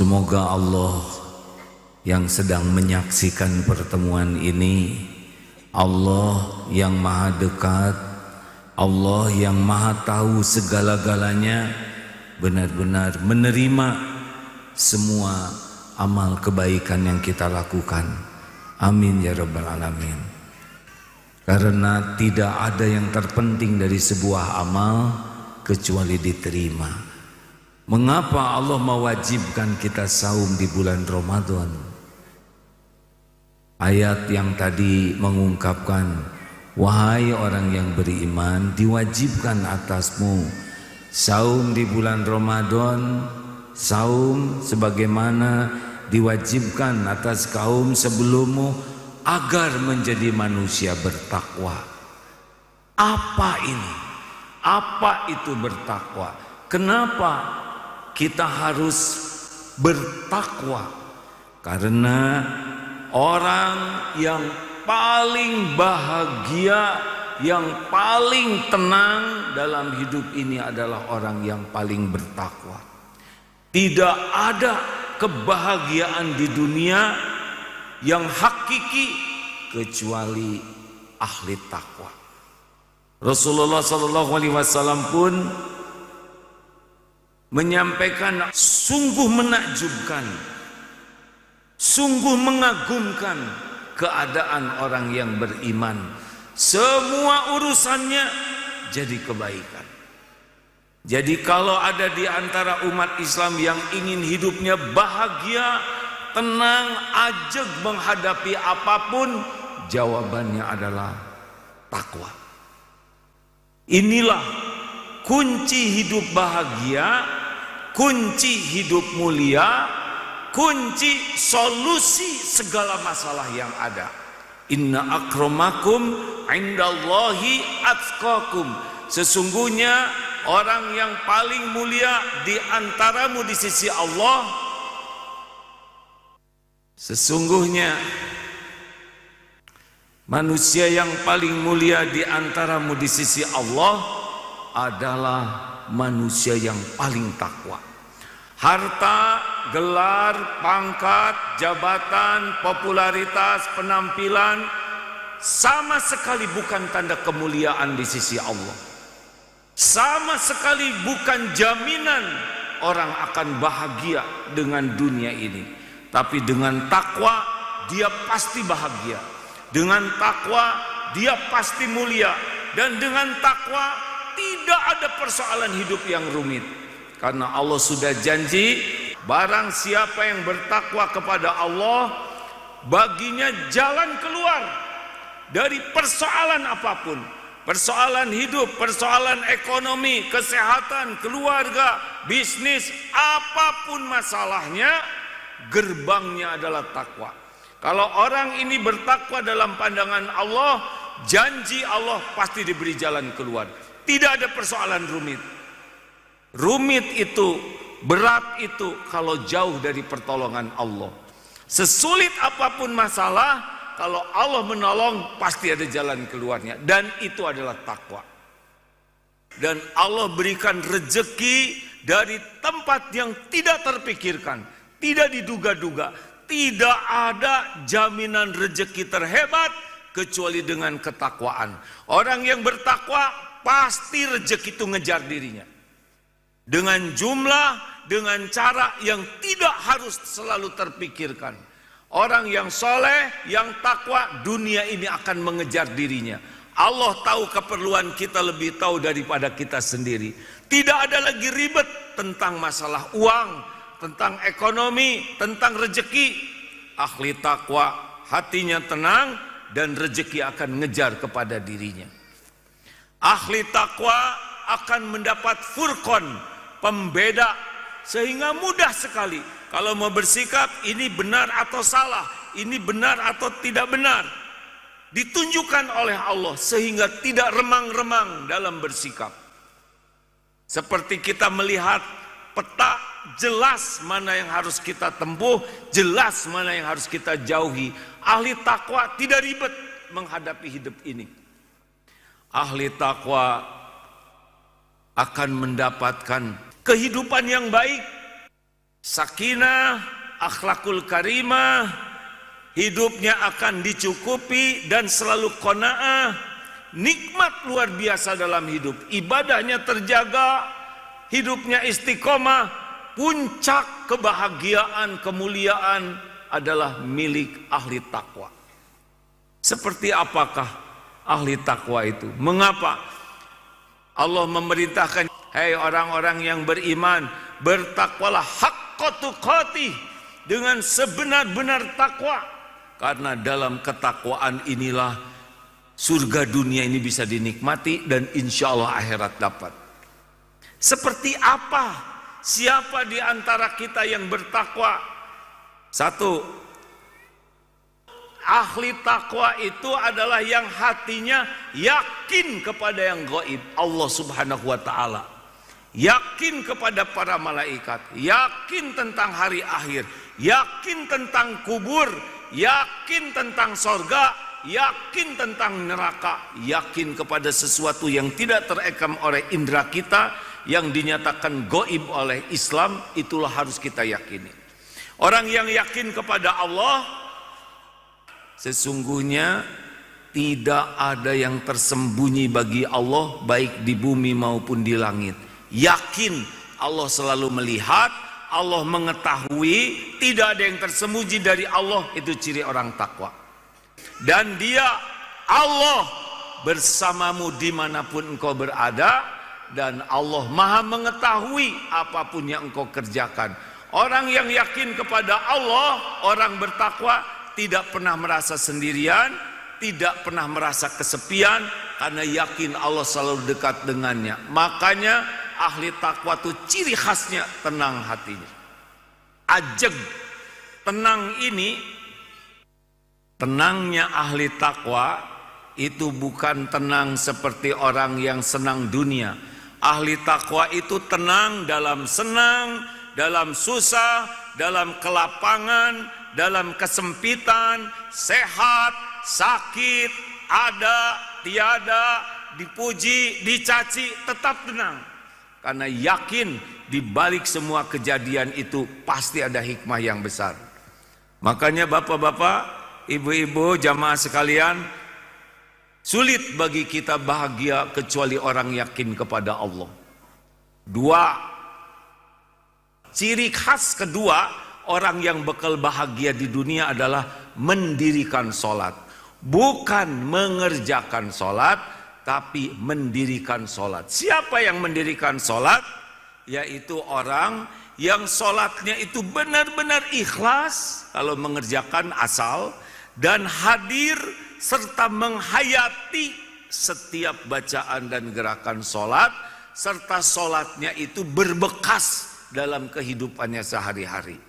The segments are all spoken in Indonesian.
Semoga Allah yang sedang menyaksikan pertemuan ini, Allah yang maha dekat, Allah yang maha tahu segala-galanya, benar-benar menerima semua amal kebaikan yang kita lakukan. Amin ya rabbal alamin. Karena tidak ada yang terpenting dari sebuah amal kecuali diterima. Mengapa Allah mewajibkan kita saum di bulan Ramadan? Ayat yang tadi mengungkapkan, wahai orang yang beriman, diwajibkan atasmu saum di bulan Ramadan, saum sebagaimana diwajibkan atas kaum sebelummu agar menjadi manusia bertakwa. Apa ini? Apa itu bertakwa? Kenapa kita harus bertakwa? Karena orang yang paling bahagia, yang paling tenang dalam hidup ini adalah orang yang paling bertakwa. Tidak ada kebahagiaan di dunia yang hakiki kecuali ahli takwa. Rasulullah SAW pun menyampaikan, sungguh menakjubkan, sungguh mengagumkan keadaan orang yang beriman. Semua urusannya jadi kebaikan. Jadi kalau ada di antara umat Islam yang ingin hidupnya bahagia, tenang, ajeg menghadapi apapun, jawabannya adalah takwa. Inilah kunci hidup bahagia, kunci hidup mulia, kunci solusi segala masalah yang ada. Inna akramakum indallahi atqakum. Sesungguhnya orang yang paling mulia di antaramu di sisi Allah, sesungguhnya manusia yang paling mulia di antaramu di sisi Allah adalah manusia yang paling takwa. Harta, gelar, pangkat, jabatan, popularitas, penampilan sama sekali bukan tanda kemuliaan di sisi Allah. Sama sekali bukan jaminan orang akan bahagia dengan dunia ini. Tapi dengan takwa dia pasti bahagia. Dengan takwa dia pasti mulia. Dan dengan takwa tidak ada persoalan hidup yang rumit. Karena Allah sudah janji, barang siapa yang bertakwa kepada Allah, baginya jalan keluar dari persoalan apapun. Persoalan hidup, persoalan ekonomi, kesehatan, keluarga, bisnis, apapun masalahnya, gerbangnya adalah takwa. Kalau orang ini bertakwa dalam pandangan Allah, janji Allah pasti diberi jalan keluar. Tidak ada persoalan rumit. Rumit itu, berat itu kalau jauh dari pertolongan Allah. Sesulit apapun masalah, kalau Allah menolong pasti ada jalan keluarnya. Dan itu adalah takwa. Dan Allah berikan rezeki dari tempat yang tidak terpikirkan, tidak diduga-duga. Tidak ada jaminan rezeki terhebat kecuali dengan ketakwaan. Orang yang bertakwa pasti rezeki itu ngejar dirinya. Dengan jumlah, dengan cara yang tidak harus selalu terpikirkan. Orang yang soleh, yang takwa, dunia ini akan mengejar dirinya. Allah tahu keperluan kita lebih tahu daripada kita sendiri. Tidak ada lagi ribet tentang masalah uang, tentang ekonomi, tentang rezeki. Ahli takwa hatinya tenang dan rezeki akan ngejar kepada dirinya. Ahli takwa akan mendapat furqan, pembeda, sehingga mudah sekali kalau mau bersikap ini benar atau salah, ini benar atau tidak benar, ditunjukkan oleh Allah sehingga tidak remang-remang dalam bersikap. Seperti kita melihat peta, jelas mana yang harus kita tempuh, jelas mana yang harus kita jauhi. Ahli takwa tidak ribet menghadapi hidup ini. Ahli takwa akan mendapatkan kehidupan yang baik, sakinah, akhlakul karimah, hidupnya akan dicukupi dan selalu qanaah, nikmat luar biasa dalam hidup, ibadahnya terjaga, hidupnya istiqomah, puncak kebahagiaan, kemuliaan adalah milik ahli takwa. Seperti apakah ahli takwa itu? Mengapa Allah memerintahkan, hai orang-orang yang beriman, bertakwalah haqqa tuqatih, dengan sebenar-benar takwa. Karena dalam ketakwaan inilah surga dunia ini bisa dinikmati dan insya Allah akhirat dapat. Seperti apa? Siapa di antara kita yang bertakwa? Satu, ahli takwa itu adalah yang hatinya yakin kepada yang gaib, Allah Subhanahu wa Ta'ala, yakin kepada para malaikat, yakin tentang hari akhir, yakin tentang kubur, yakin tentang sorga, yakin tentang neraka, yakin kepada sesuatu yang tidak terekam oleh indera kita, yang dinyatakan gaib oleh Islam. Itulah harus kita yakini. Orang yang yakin kepada Allah, sesungguhnya tidak ada yang tersembunyi bagi Allah, baik di bumi maupun di langit. Yakin Allah selalu melihat, Allah mengetahui, tidak ada yang tersembunyi dari Allah. Itu ciri orang takwa. Dan dia, Allah, bersamamu dimanapun engkau berada, dan Allah maha mengetahui apapun yang engkau kerjakan. Orang yang yakin kepada Allah, orang bertakwa, tidak pernah merasa sendirian, tidak pernah merasa kesepian, karena yakin Allah selalu dekat dengannya. Makanya ahli takwa itu ciri khasnya tenang hatinya. Ajeg, tenang ini, tenangnya ahli takwa itu bukan tenang seperti orang yang senang dunia. Ahli takwa itu tenang dalam senang, dalam susah, dalam kelapangan, dalam kesempitan, sehat, sakit, ada, tiada, dipuji, dicaci, tetap tenang. Karena yakin di balik semua kejadian itu pasti ada hikmah yang besar. Makanya bapak-bapak, ibu-ibu, jamaah sekalian, sulit bagi kita bahagia kecuali orang yakin kepada Allah. Dua, ciri khas kedua orang yang bekal bahagia di dunia adalah mendirikan sholat. Bukan mengerjakan sholat, tapi mendirikan sholat. Siapa yang mendirikan sholat? Yaitu orang yang sholatnya itu benar-benar ikhlas kalau mengerjakan asal, dan hadir serta menghayati setiap bacaan dan gerakan sholat, serta sholatnya itu berbekas dalam kehidupannya sehari-hari.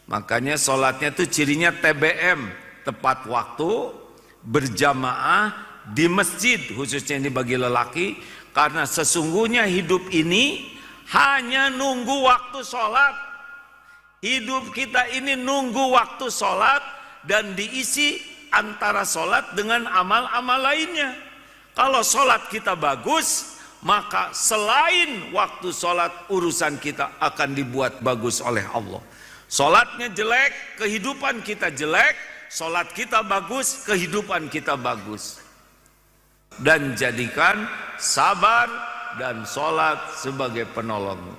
Makanya sholatnya itu cirinya TBM, tepat waktu, berjamaah di masjid, khususnya ini bagi lelaki, karena sesungguhnya hidup ini hanya nunggu waktu sholat. Hidup kita ini nunggu waktu sholat dan diisi antara sholat dengan amal-amal lainnya. Kalau sholat kita bagus, maka selain waktu sholat, urusan kita akan dibuat bagus oleh Allah. Sholatnya jelek, kehidupan kita jelek. Sholat kita bagus, kehidupan kita bagus. Dan jadikan sabar dan sholat sebagai penolongmu.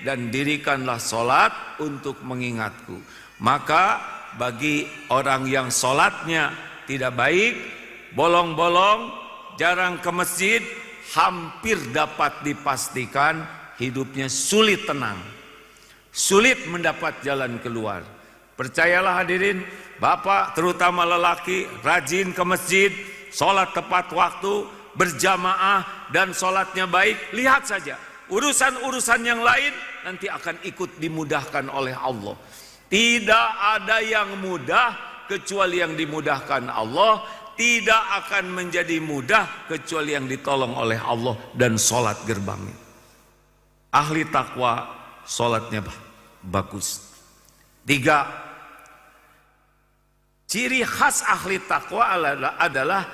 Dan dirikanlah sholat untuk mengingatku. Maka bagi orang yang sholatnya tidak baik, bolong-bolong, jarang ke masjid, hampir dapat dipastikan hidupnya sulit tenang, sulit mendapat jalan keluar. Percayalah hadirin, bapak terutama lelaki, rajin ke masjid, sholat tepat waktu, berjamaah, dan sholatnya baik. Lihat saja, urusan-urusan yang lain nanti akan ikut dimudahkan oleh Allah. Tidak ada yang mudah kecuali yang dimudahkan Allah. Tidak akan menjadi mudah kecuali yang ditolong oleh Allah dan sholat gerbangnya. Ahli takwa sholatnya bagus. 3, ciri khas ahli takwa adalah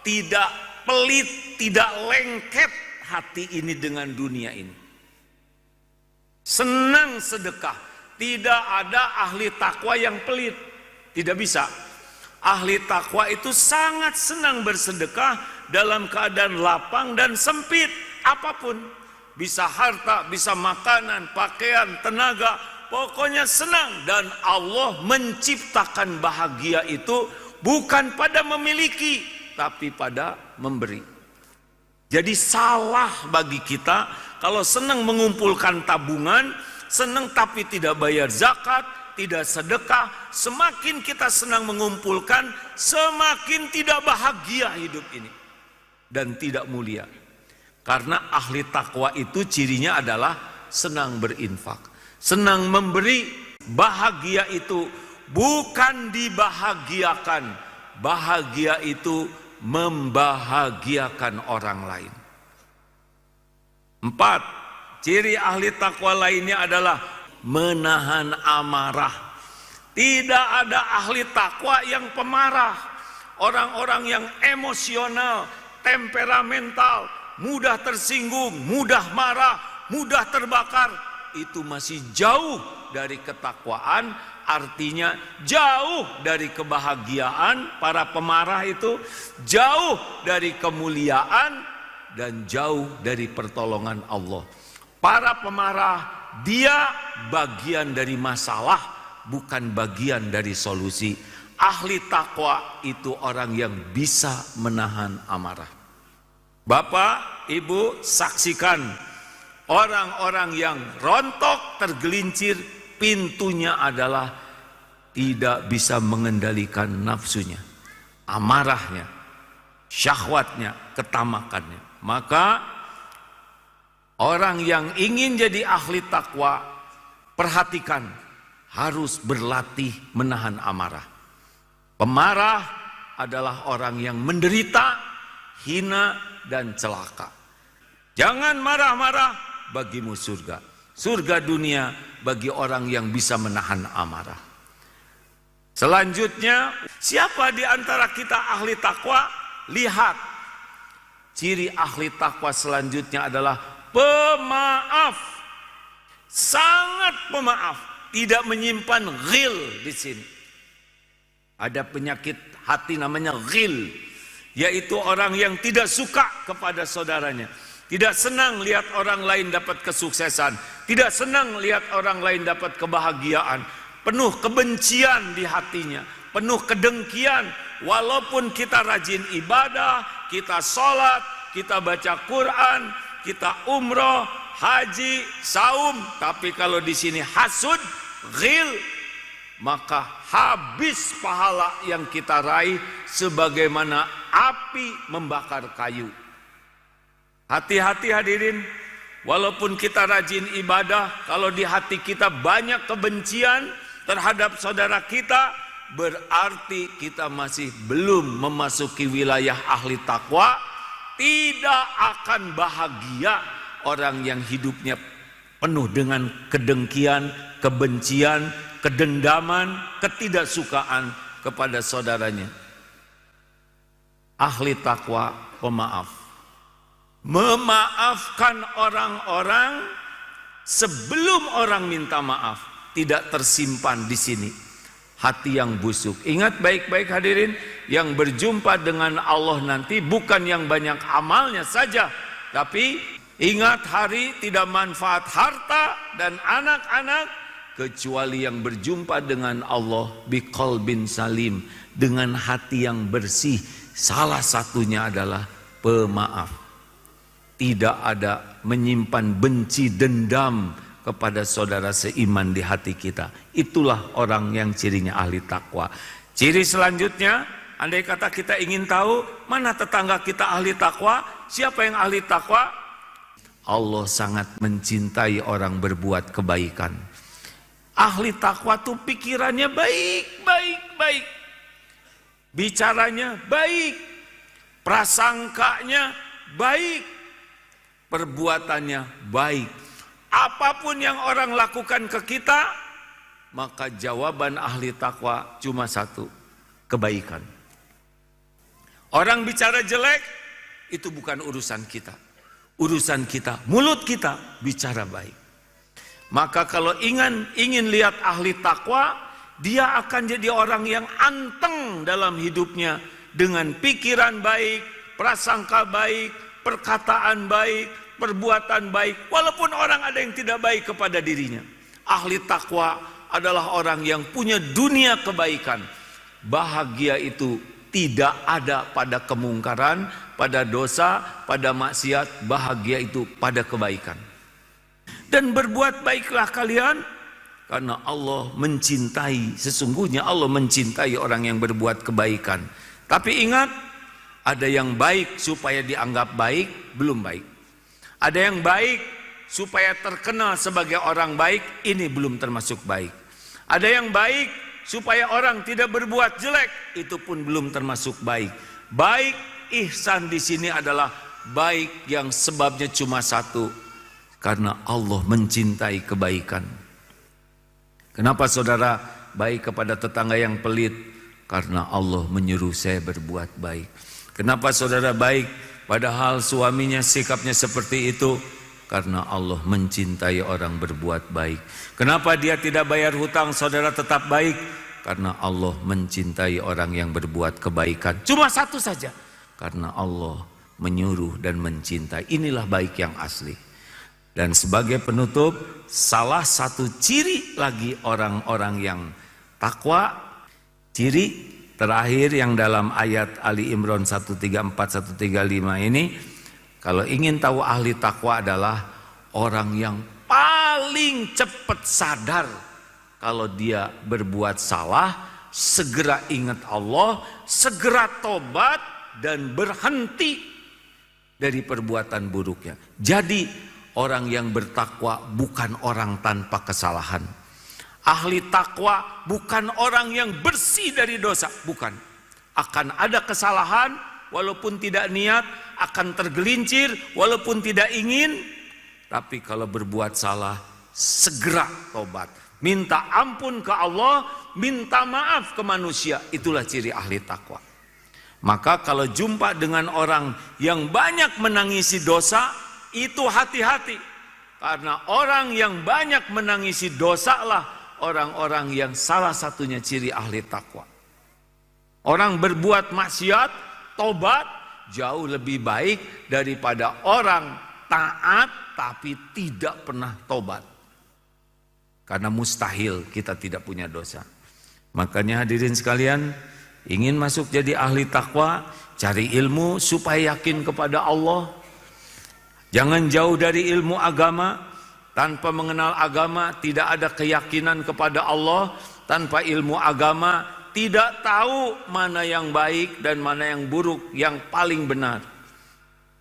tidak pelit, tidak lengket hati ini dengan dunia ini. Senang sedekah, Tidak ada ahli takwa yang pelit. Tidak bisa. Ahli takwa itu sangat senang bersedekah dalam keadaan lapang dan sempit. Apapun. Bisa harta, bisa makanan, pakaian, tenaga. Pokoknya senang. Dan Allah menciptakan bahagia itu bukan pada memiliki, tapi pada memberi. Jadi salah bagi kita kalau senang mengumpulkan tabungan, senang tapi tidak bayar zakat, tidak sedekah. Semakin kita senang mengumpulkan, semakin tidak bahagia hidup ini dan tidak mulia. Karena ahli takwa itu cirinya adalah senang berinfak, senang memberi. Bahagia itu bukan dibahagiakan, bahagia itu membahagiakan orang lain. 4. Ciri ahli takwa lainnya adalah menahan amarah. Tidak ada ahli takwa yang pemarah. Orang-orang yang emosional, temperamental, mudah tersinggung, mudah marah, mudah terbakar, itu masih jauh dari ketakwaan. Artinya jauh dari kebahagiaan. Para pemarah itu jauh dari kemuliaan dan jauh dari pertolongan Allah. Para pemarah, dia bagian dari masalah, bukan bagian dari solusi. Ahli takwa itu orang yang bisa menahan amarah. Bapak, Ibu, saksikan orang-orang yang rontok, tergelincir, pintunya adalah tidak bisa mengendalikan nafsunya, amarahnya, syahwatnya, ketamakannya. Maka orang yang ingin jadi ahli takwa, perhatikan, harus berlatih menahan amarah. Pemarah adalah orang yang menderita, hina, dan celaka. Jangan marah-marah, bagimu surga. Surga dunia bagi orang yang bisa menahan amarah. Selanjutnya, siapa di antara kita ahli takwa? Lihat. Ciri ahli takwa selanjutnya adalah pemaaf. Sangat pemaaf. Tidak menyimpan ghil di sini. Ada penyakit hati namanya ghil, yaitu orang yang tidak suka kepada saudaranya. Tidak senang lihat orang lain dapat kesuksesan. Tidak senang lihat orang lain dapat kebahagiaan. Penuh kebencian di hatinya, penuh kedengkian. Walaupun kita rajin ibadah, kita sholat, kita baca Quran, kita umroh, haji, saum, tapi kalau di sini hasud, ghil, maka habis pahala yang kita raih sebagaimana api membakar kayu. Hati-hati hadirin, walaupun kita rajin ibadah, kalau di hati kita banyak kebencian terhadap saudara kita, berarti kita masih belum memasuki wilayah ahli takwa. Tidak akan bahagia orang yang hidupnya penuh dengan kedengkian, kebencian, kedendaman, ketidaksukaan kepada saudaranya. Ahli takwa pemaaf. Memaafkan orang-orang sebelum orang minta maaf. Tidak tersimpan di sini hati yang busuk. Ingat baik-baik hadirin, yang berjumpa dengan Allah nanti bukan yang banyak amalnya saja, tapi ingat hari tidak manfaat harta dan anak-anak kecuali yang berjumpa dengan Allah biqalbin salim, dengan hati yang bersih. Salah satunya adalah pemaaf. Tidak ada menyimpan benci, dendam kepada saudara seiman di hati kita. Itulah orang yang cirinya ahli takwa. Ciri selanjutnya, andai kata kita ingin tahu mana tetangga kita ahli takwa, siapa yang ahli takwa? Allah sangat mencintai orang berbuat kebaikan. Ahli takwa tuh pikirannya baik. Bicaranya baik. Prasangkanya baik. Perbuatannya baik. Apapun yang orang lakukan ke kita, maka jawaban ahli takwa cuma satu, kebaikan. Orang bicara jelek, itu bukan urusan kita. Urusan kita, mulut kita bicara baik. Maka kalau ingin lihat ahli takwa, dia akan jadi orang yang anteng dalam hidupnya, dengan pikiran baik, prasangka baik, perkataan baik, perbuatan baik, walaupun orang ada yang tidak baik kepada dirinya. Ahli takwa adalah orang yang punya dunia kebaikan. Bahagia itu tidak ada pada kemungkaran, pada dosa, pada maksiat. Bahagia itu pada kebaikan. Dan berbuat baiklah kalian, karena Allah mencintai, sesungguhnya Allah mencintai orang yang berbuat kebaikan. Tapi ingat, ada yang baik supaya dianggap baik, belum baik. Ada yang baik supaya terkenal sebagai orang baik, ini belum termasuk baik. Ada yang baik supaya orang tidak berbuat jelek, itu pun belum termasuk baik. Baik, ihsan di sini adalah baik yang sebabnya cuma satu, karena Allah mencintai kebaikan. Kenapa saudara baik kepada tetangga yang pelit? Karena Allah menyuruh saya berbuat baik. Kenapa saudara baik padahal suaminya sikapnya seperti itu? Karena Allah mencintai orang berbuat baik. Kenapa dia tidak bayar hutang, saudara tetap baik? Karena Allah mencintai orang yang berbuat kebaikan. Cuma satu saja, karena Allah menyuruh dan mencintai. Inilah baik yang asli. Dan sebagai penutup, salah satu ciri lagi orang-orang yang takwa, ciri terakhir yang dalam ayat Ali Imran 134-135 ini, kalau ingin tahu ahli takwa adalah orang yang paling cepat sadar kalau dia berbuat salah, segera ingat Allah, segera tobat dan berhenti dari perbuatan buruknya. Jadi orang yang bertakwa bukan orang tanpa kesalahan. Ahli takwa bukan orang yang bersih dari dosa, bukan. Akan ada kesalahan walaupun tidak niat, akan tergelincir walaupun tidak ingin, tapi kalau berbuat salah segera tobat, minta ampun ke Allah, minta maaf ke manusia. Itulah ciri ahli takwa. Maka kalau jumpa dengan orang yang banyak menangisi dosa, itu hati-hati, karena orang yang banyak menangisi dosa lah orang-orang yang salah satunya ciri ahli takwa. Orang berbuat maksiat, tobat jauh lebih baik daripada orang taat tapi tidak pernah tobat. Karena mustahil kita tidak punya dosa. Makanya hadirin sekalian, ingin masuk jadi ahli takwa, cari ilmu supaya yakin kepada Allah. Jangan jauh dari ilmu agama. Tanpa mengenal agama tidak ada keyakinan kepada Allah. Tanpa ilmu agama tidak tahu mana yang baik dan mana yang buruk, yang paling benar.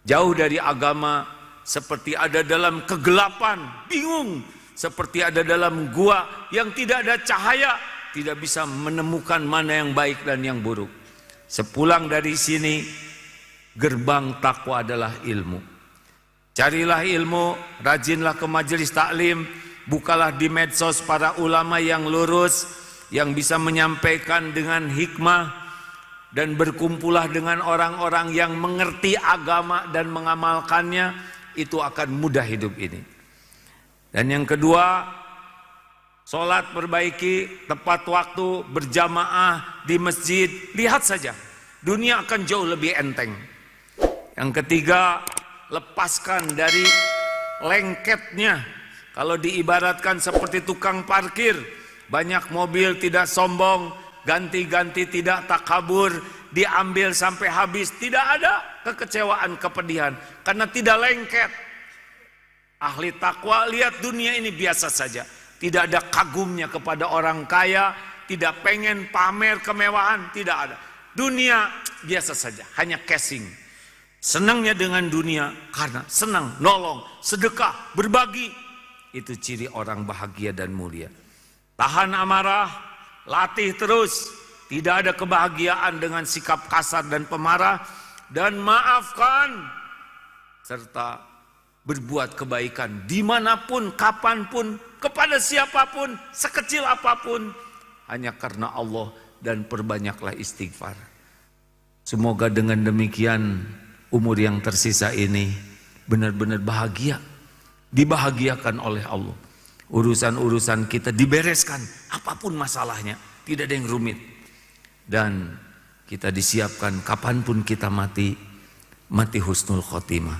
Jauh dari agama seperti ada dalam kegelapan, bingung. Seperti ada dalam gua yang tidak ada cahaya, tidak bisa menemukan mana yang baik dan yang buruk. Sepulang dari sini, gerbang takwa adalah ilmu. Carilah ilmu, rajinlah ke majelis taklim, bukalah di medsos para ulama yang lurus, yang bisa menyampaikan dengan hikmah, dan berkumpullah dengan orang-orang yang mengerti agama dan mengamalkannya. Itu akan mudah hidup ini. Dan yang kedua, sholat perbaiki, tepat waktu, berjamaah di masjid. Lihat saja, dunia akan jauh lebih enteng. Yang ketiga, lepaskan dari lengketnya. Kalau diibaratkan seperti tukang parkir, banyak mobil tidak sombong, ganti-ganti tidak takabur, diambil sampai habis, tidak ada kekecewaan, kepedihan, karena tidak lengket. Ahli takwa lihat dunia ini biasa saja, tidak ada kagumnya kepada orang kaya, tidak pengen pamer kemewahan, tidak ada. Dunia biasa saja, hanya casing. Senangnya dengan dunia karena senang, nolong, sedekah, berbagi. Itu ciri orang bahagia dan mulia. Tahan amarah, latih terus. Tidak ada kebahagiaan dengan sikap kasar dan pemarah. Dan maafkan, serta berbuat kebaikan dimanapun, kapanpun, kepada siapapun, sekecil apapun, hanya karena Allah, dan perbanyaklah istighfar. Semoga dengan demikian umur yang tersisa ini benar-benar bahagia, dibahagiakan oleh Allah. Urusan-urusan kita dibereskan, apapun masalahnya, tidak ada yang rumit. Dan kita disiapkan kapanpun kita mati husnul khotimah.